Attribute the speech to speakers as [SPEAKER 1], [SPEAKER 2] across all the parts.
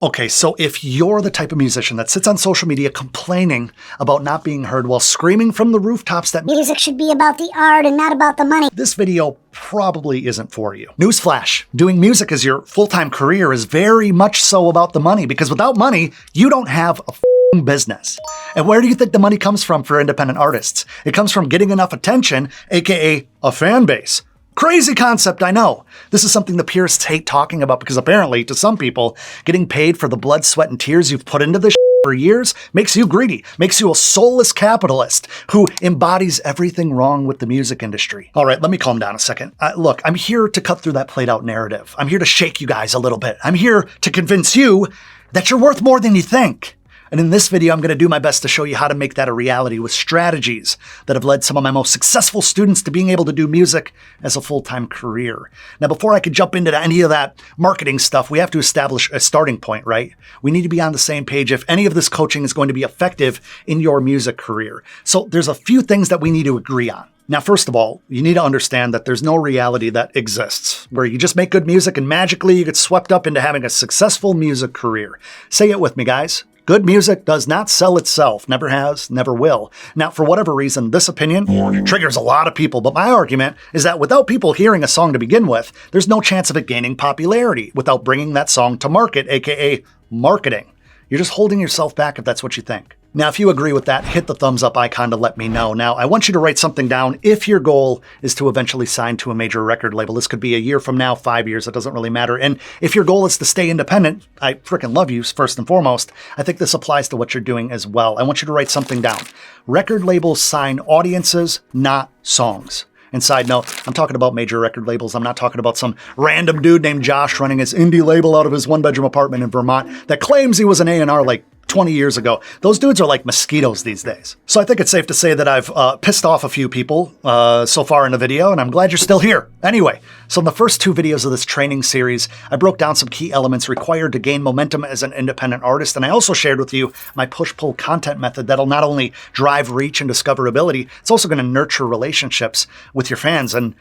[SPEAKER 1] Okay, so if you're the type of musician that sits on social media complaining about not being heard while screaming from the rooftops that
[SPEAKER 2] music should be about the art and not about the money,
[SPEAKER 1] this video probably isn't for you. Newsflash, doing music as your full-time career is very much so about the money, because without money, you don't have a f***ing business. And where do you think the money comes from for independent artists? It comes from getting enough attention, aka a fan base. Crazy concept, I know. This is something the purists hate talking about because apparently, to some people, getting paid for the blood, sweat, and tears you've put into this for years makes you greedy, makes you a soulless capitalist who embodies everything wrong with the music industry. All right, let me calm down a second. Look, I'm here to cut through that played out narrative. I'm here to shake you guys a little bit. I'm here to convince you that you're worth more than you think. And in this video, I'm going to do my best to show you how to make that a reality with strategies that have led some of my most successful students to being able to do music as a full-time career. Now, before I could jump into any of that marketing stuff, we have to establish a starting point, right? We need to be on the same page if any of this coaching is going to be effective in your music career. So there's a few things that we need to agree on. Now, first of all, you need to understand that there's no reality that exists where you just make good music and magically you get swept up into having a successful music career. Say it with me, guys. Good music does not sell itself, never has, never will. Now, for whatever reason, this opinion triggers a lot of people, but my argument is that without people hearing a song to begin with, there's no chance of it gaining popularity without bringing that song to market, aka marketing. You're just holding yourself back if that's what you think. Now, if you agree with that, hit the thumbs up icon to let me know. Now, I want you to write something down if your goal is to eventually sign to a major record label. This could be a year from now, 5 years, it doesn't really matter. And if your goal is to stay independent, I freaking love you, first and foremost. I think this applies to what you're doing as well. I want you to write something down. Record labels sign audiences, not songs. And side note, I'm talking about major record labels. I'm not talking about some random dude named Josh running his indie label out of his one-bedroom apartment in Vermont that claims he was an A&R like 20 years ago. Those dudes are like mosquitoes these days. So I think it's safe to say that I've pissed off a few people so far in the video, and I'm glad you're still here. Anyway, so in the first 2 videos of this training series, I broke down some key elements required to gain momentum as an independent artist, and I also shared with you my push-pull content method that'll not only drive reach and discoverability, it's also going to nurture relationships with your fans. And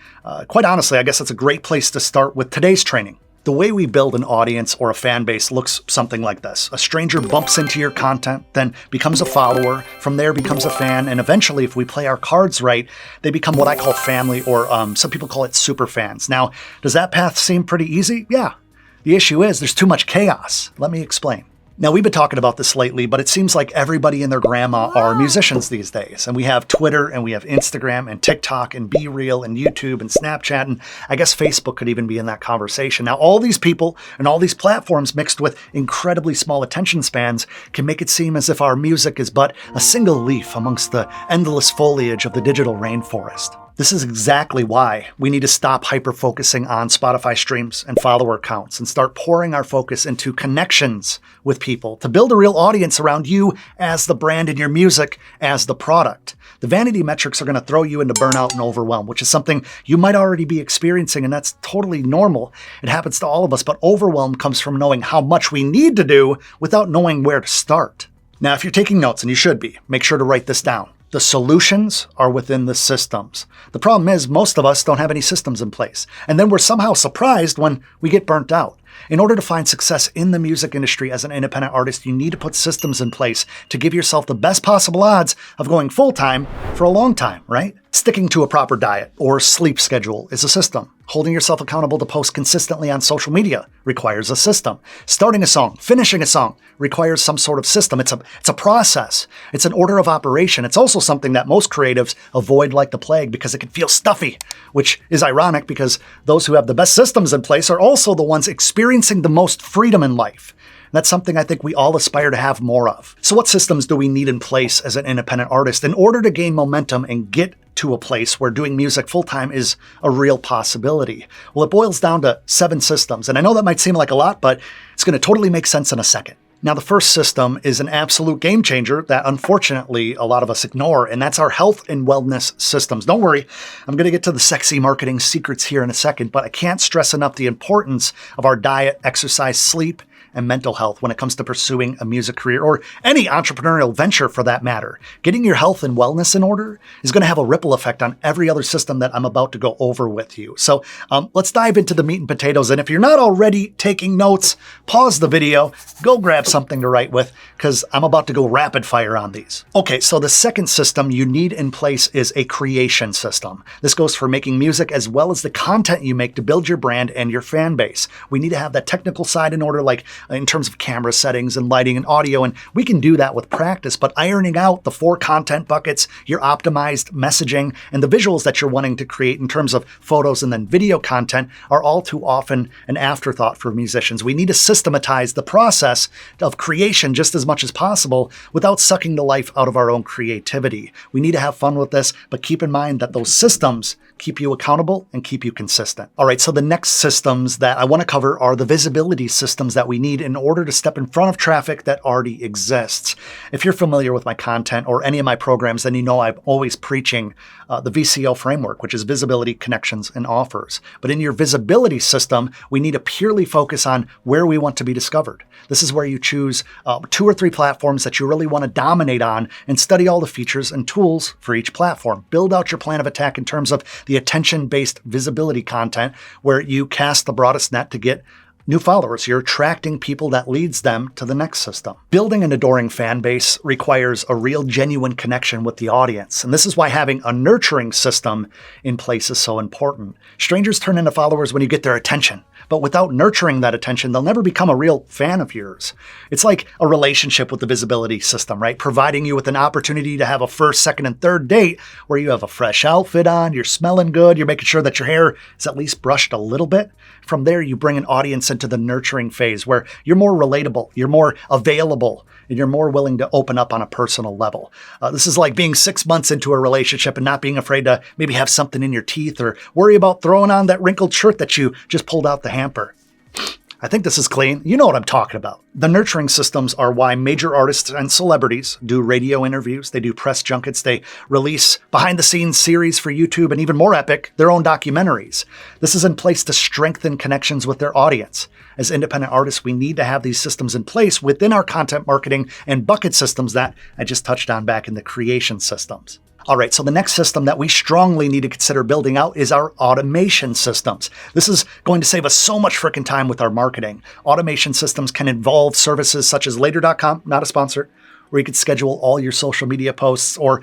[SPEAKER 1] quite honestly, I guess that's a great place to start with today's training. The way we build an audience or a fan base looks something like this. A stranger bumps into your content, then becomes a follower, from there becomes a fan, and eventually, if we play our cards right, they become what I call family, or some people call it super fans. Now, does that path seem pretty easy? Yeah. The issue is there's too much chaos. Let me explain. Now, we've been talking about this lately, but it seems like everybody and their grandma are musicians these days. And we have Twitter, and we have Instagram, and TikTok, and BeReal, and YouTube, and Snapchat, and I guess Facebook could even be in that conversation. Now, all these people and all these platforms mixed with incredibly small attention spans can make it seem as if our music is but a single leaf amongst the endless foliage of the digital rainforest. This is exactly why we need to stop hyper-focusing on Spotify streams and follower counts and start pouring our focus into connections with people to build a real audience around you as the brand and your music as the product. The vanity metrics are going to throw you into burnout and overwhelm, which is something you might already be experiencing, and that's totally normal. It happens to all of us, but overwhelm comes from knowing how much we need to do without knowing where to start. Now, if you're taking notes, and you should be, make sure to write this down. The solutions are within the systems. The problem is most of us don't have any systems in place. And then we're somehow surprised when we get burnt out. In order to find success in the music industry as an independent artist, you need to put systems in place to give yourself the best possible odds of going full-time for a long time, right? Sticking to a proper diet or sleep schedule is a system. Holding yourself accountable to post consistently on social media requires a system. Starting a song, finishing a song requires some sort of system. It's a process. It's an order of operation. It's also something that most creatives avoid like the plague because it can feel stuffy, which is ironic because those who have the best systems in place are also the ones experiencing the most freedom in life. That's something I think we all aspire to have more of. So what systems do we need in place as an independent artist in order to gain momentum and get to a place where doing music full-time is a real possibility? Well, it boils down to 7 systems. And I know that might seem like a lot, but it's going to totally make sense in a second. Now, the first system is an absolute game changer that unfortunately a lot of us ignore, and that's our health and wellness systems. Don't worry, I'm going to get to the sexy marketing secrets here in a second, but I can't stress enough the importance of our diet, exercise, sleep, and mental health when it comes to pursuing a music career or any entrepreneurial venture for that matter. Getting your health and wellness in order is going to have a ripple effect on every other system that I'm about to go over with you. So let's dive into the meat and potatoes. And if you're not already taking notes, pause the video, go grab something to write with, because I'm about to go rapid fire on these. Okay, so the second system you need in place is a creation system. This goes for making music as well as the content you make to build your brand and your fan base. We need to have that technical side in order, like in terms of camera settings and lighting and audio, and we can do that with practice, but ironing out the 4 content buckets, your optimized messaging, and the visuals that you're wanting to create in terms of photos and then video content are all too often an afterthought for musicians. We need to systematize the process of creation just as much as possible without sucking the life out of our own creativity. We need to have fun with this, but keep in mind that those systems keep you accountable and keep you consistent. All right, so the next systems that I want to cover are the visibility systems that we need in order to step in front of traffic that already exists. If you're familiar with my content or any of my programs, then you know I'm always preaching the VCO framework, which is visibility, connections, and offers. But in your visibility system, we need to purely focus on where we want to be discovered. This is where you choose 2 or 3 platforms that you really want to dominate on and study all the features and tools for each platform. Build out your plan of attack in terms of the attention-based visibility content where you cast the broadest net to get new followers. You're attracting people that leads them to the next system. Building an adoring fan base requires a real genuine connection with the audience. And this is why having a nurturing system in place is so important. Strangers turn into followers when you get their attention. But without nurturing that attention, they'll never become a real fan of yours. It's like a relationship with the visibility system, right? Providing you with an opportunity to have a first, second, and third date where you have a fresh outfit on, you're smelling good, you're making sure that your hair is at least brushed a little bit. From there, you bring an audience into the nurturing phase where you're more relatable, you're more available, and you're more willing to open up on a personal level. This is like being 6 months into a relationship and not being afraid to maybe have something in your teeth or worry about throwing on that wrinkled shirt that you just pulled out the hamper. I think this is clean. You know what I'm talking about. The nurturing systems are why major artists and celebrities do radio interviews, they do press junkets, they release behind-the-scenes series for YouTube, and even more epic, their own documentaries. This is in place to strengthen connections with their audience. As independent artists, we need to have these systems in place within our content marketing and bucket systems that I just touched on back in the creation systems. All right, so the next system that we strongly need to consider building out is our automation systems. This is going to save us so much frickin' time with our marketing. Automation systems can involve services such as Later.com, not a sponsor, where you could schedule all your social media posts or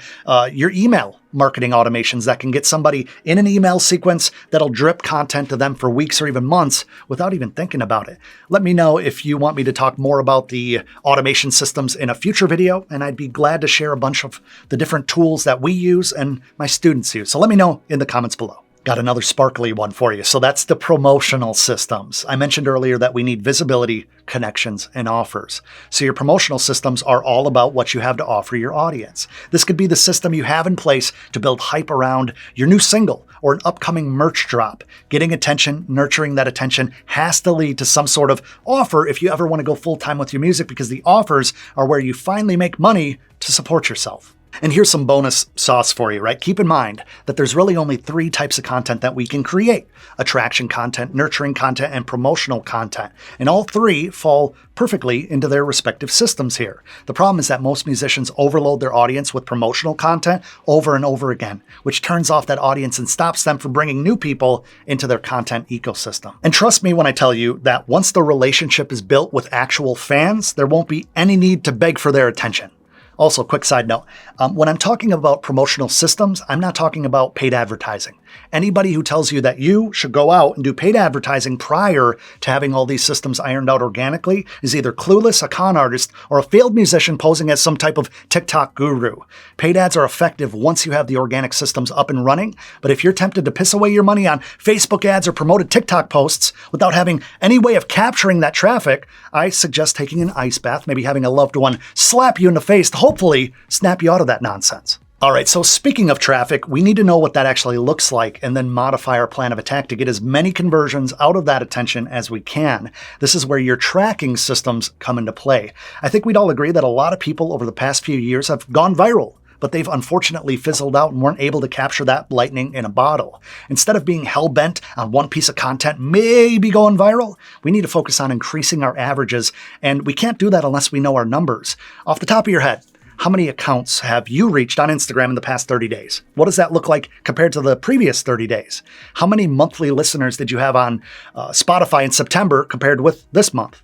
[SPEAKER 1] your email marketing automations that can get somebody in an email sequence that'll drip content to them for weeks or even months without even thinking about it. Let me know if you want me to talk more about the automation systems in a future video, and I'd be glad to share a bunch of the different tools that we use and my students use. So let me know in the comments below. Got another sparkly one for you. So that's the promotional systems. I mentioned earlier that we need visibility, connections, and offers. So your promotional systems are all about what you have to offer your audience. This could be the system you have in place to build hype around your new single or an upcoming merch drop. Getting attention, nurturing that attention has to lead to some sort of offer if you ever want to go full-time with your music, because the offers are where you finally make money to support yourself. And here's some bonus sauce for you, right? Keep in mind that there's really only 3 types of content that we can create: attraction content, nurturing content, and promotional content. And all 3 fall perfectly into their respective systems here. The problem is that most musicians overload their audience with promotional content over and over again, which turns off that audience and stops them from bringing new people into their content ecosystem. And trust me when I tell you that once the relationship is built with actual fans, there won't be any need to beg for their attention. Also, quick side note, when I'm talking about promotional systems, I'm not talking about paid advertising. Anybody who tells you that you should go out and do paid advertising prior to having all these systems ironed out organically is either clueless, a con artist, or a failed musician posing as some type of TikTok guru. Paid ads are effective once you have the organic systems up and running, but if you're tempted to piss away your money on Facebook ads or promoted TikTok posts without having any way of capturing that traffic, I suggest taking an ice bath, maybe having a loved one slap you in the face to hopefully snap you out of that nonsense. All right, so speaking of traffic, we need to know what that actually looks like and then modify our plan of attack to get as many conversions out of that attention as we can. This is where your tracking systems come into play. I think we'd all agree that a lot of people over the past few years have gone viral but they've unfortunately fizzled out and weren't able to capture that lightning in a bottle. Instead of being hell-bent on one piece of content maybe going viral, we need to focus on increasing our averages, and we can't do that unless we know our numbers. Off the top of your head, how many accounts have you reached on Instagram in the past 30 days? What does that look like compared to the previous 30 days? How many monthly listeners did you have on Spotify in September compared with this month?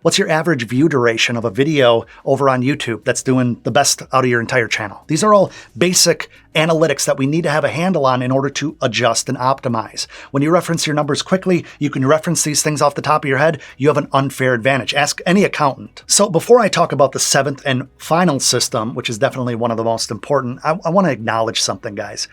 [SPEAKER 1] What's your average view duration of a video over on YouTube that's doing the best out of your entire channel? These are all basic analytics that we need to have a handle on in order to adjust and optimize. When you reference your numbers quickly, you can reference these things off the top of your head. You have an unfair advantage. Ask any accountant. So before I talk about the seventh and final system, which is definitely one of the most important, I want to acknowledge something, guys.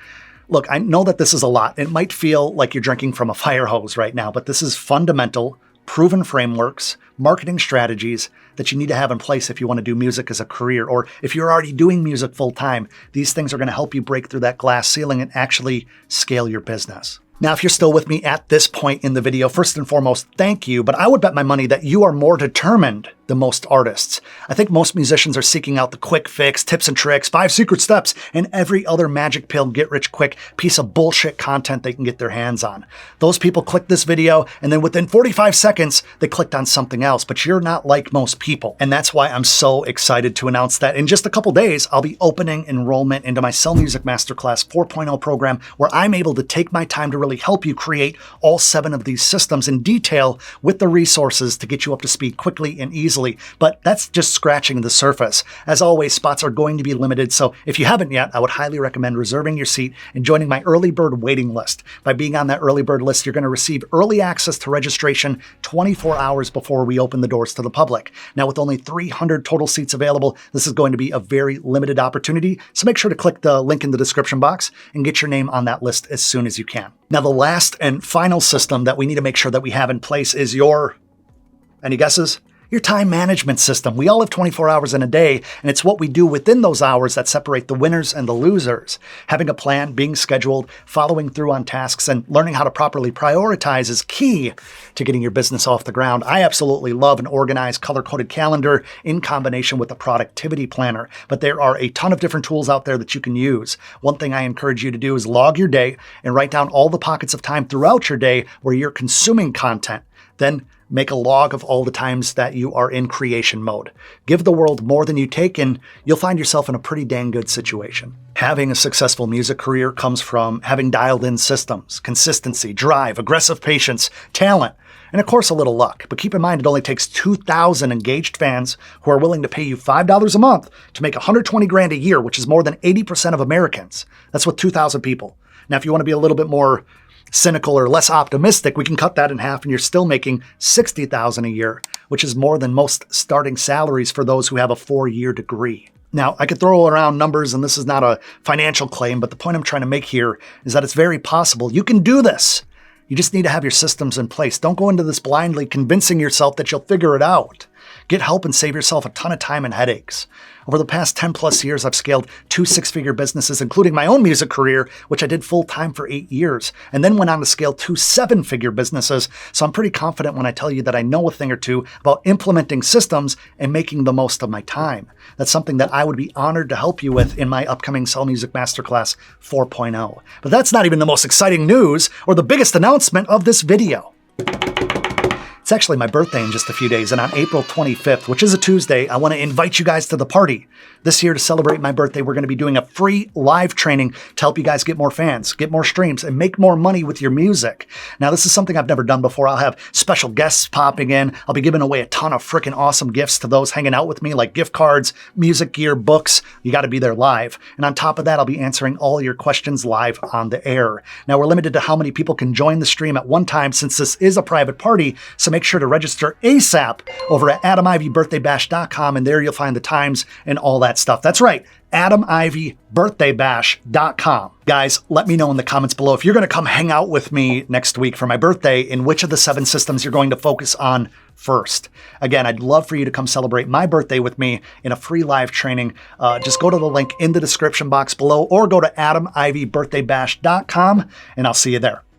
[SPEAKER 1] Look, I know that this is a lot. It might feel like you're drinking from a fire hose right now, but this is fundamental, proven frameworks, marketing strategies that you need to have in place if you want to do music as a career, or if you're already doing music full time. These things are going to help you break through that glass ceiling and actually scale your business. Now, if you're still with me at this point in the video, first and foremost, thank you, but I would bet my money that you are more determined than most artists. I think most musicians are seeking out the quick fix, tips and tricks, 5 secret steps, and every other magic pill, get-rich-quick piece of bullshit content they can get their hands on. Those people click this video, and then within 45 seconds, they clicked on something else, but you're not like most people. And that's why I'm so excited to announce that in just a couple days, I'll be opening enrollment into my Sell Music Masterclass 4.0 program, where I'm able to take my time to really help you create all 7 of these systems in detail with the resources to get you up to speed quickly and easily. But that's just scratching the surface. As always, spots are going to be limited, so if you haven't yet, I would highly recommend reserving your seat and joining my early bird waiting list. By being on that early bird list, you're going to receive early access to registration 24 hours before we open the doors to the public. Now, with only 300 total seats available, this is going to be a very limited opportunity, so make sure to click the link in the description box and get your name on that list as soon as you can. Now, the last and final system that we need to make sure that we have in place is any guesses? Your time management system. We all have 24 hours in a day, and it's what we do within those hours that separate the winners and the losers. Having a plan, being scheduled, following through on tasks, and learning how to properly prioritize is key to getting your business off the ground. I absolutely love an organized, color-coded calendar in combination with a productivity planner, but there are a ton of different tools out there that you can use. One thing I encourage you to do is log your day and write down all the pockets of time throughout your day where you're consuming content. Then make a log of all the times that you are in creation mode. Give the world more than you take, and you'll find yourself in a pretty dang good situation. Having a successful music career comes from having dialed in systems, consistency, drive, aggressive patience, talent, and of course a little luck. But keep in mind, it only takes 2,000 engaged fans who are willing to pay you $5 a month to make 120 grand a year, which is more than 80% of Americans. That's with 2,000 people. Now, if you want to be a little bit more cynical or less optimistic, we can cut that in half and you're still making $60,000 a year, which is more than most starting salaries for those who have a 4-year degree. Now, I could throw around numbers, and this is not a financial claim, but the point I'm trying to make here is that it's very possible. You can do this. You just need to have your systems in place. Don't go into this blindly convincing yourself that you'll figure it out. Get help and save yourself a ton of time and headaches. Over the past 10 plus years, I've scaled 2 6-figure businesses, including my own music career, which I did full time for 8 years, and then went on to scale 2 7-figure businesses. So I'm pretty confident when I tell you that I know a thing or two about implementing systems and making the most of my time. That's something that I would be honored to help you with in my upcoming Sell Music Masterclass 4.0. But that's not even the most exciting news or the biggest announcement of this video. It's actually my birthday in just a few days, and on April 25th, which is a Tuesday, I want to invite you guys to the party. This year, to celebrate my birthday, we're going to be doing a free live training to help you guys get more fans, get more streams, and make more money with your music. Now, this is something I've never done before. I'll have special guests popping in. I'll be giving away a ton of freaking awesome gifts to those hanging out with me, like gift cards, music gear, books. You got to be there live. And on top of that, I'll be answering all your questions live on the air. Now, we're limited to how many people can join the stream at one time since this is a private party, so make sure to register ASAP over at AdamIvyBirthdayBash.com, and there you'll find the times and all that stuff. That's right, AdamIvyBirthdayBash.com. Guys, let me know in the comments below if you're going to come hang out with me next week for my birthday and which of the 7 systems you're going to focus on first. Again, I'd love for you to come celebrate my birthday with me in a free live training. Just go to the link in the description box below or go to AdamIvyBirthdayBash.com, and I'll see you there.